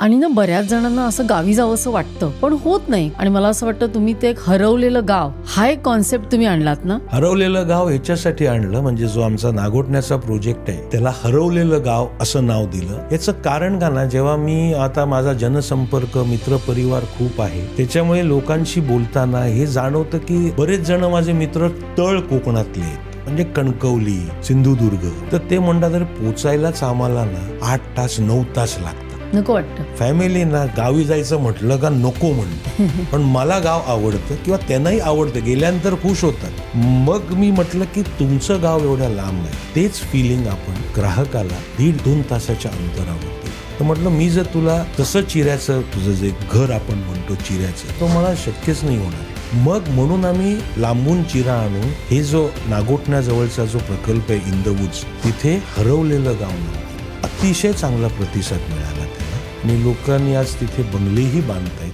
आणि ना बऱ्याच जणांना असं गावी जावंसं वाटतं पण होत नाही. आणि मला असं वाटतं तुम्ही ते एक हरवलेलं गाव हा एक कॉन्सेप्ट तुम्ही आणलात ना. हरवलेलं गाव ह्याच्यासाठी आणलं म्हणजे जो आमचा नागोठण्याचा प्रोजेक्ट आहे त्याला हरवलेलं गाव असं नाव दिलं. याचं कारण का ना, जेव्हा मी आता माझा जनसंपर्क मित्रपरिवार खूप आहे त्याच्यामुळे लोकांशी बोलताना हे जाणवतं की बरेच जण माझे मित्र तळ कोकणातले आहेत, म्हणजे कणकवली, सिंधुदुर्ग. तर ते म्हणतात तर पोचायलाच आम्हाला ना 8 तास 9 तास लागतात. नको वाटतं. फॅमिली ना गावी जायचं म्हटलं का नको म्हणतं, पण मला गाव आवडतं किंवा त्यांनाही आवडतं, गेल्यानंतर खुश होतात. मग मी म्हटलं की तुमचं गाव एवढ्या लांब आहे, तेच फिलिंग आपण ग्राहकाला 1.5-2 तासाच्या अंतरावरती. तर म्हटलं मी जर तुला तसं चिऱ्याचं, तुझं जे घर आपण म्हणतो चिऱ्याचं, तो मला शक्यच नाही होणार. मग म्हणून आम्ही लांबून चिरा आणून हे जो नागोठण्याजवळचा जो प्रकल्प आहे इन द वूड्स, तिथे हरवलेलं गाव नाव. अतिशय चांगला प्रतिसाद मिळाला त्याला आणि लोकांनी आज तिथे बंगलेही बांधतायत.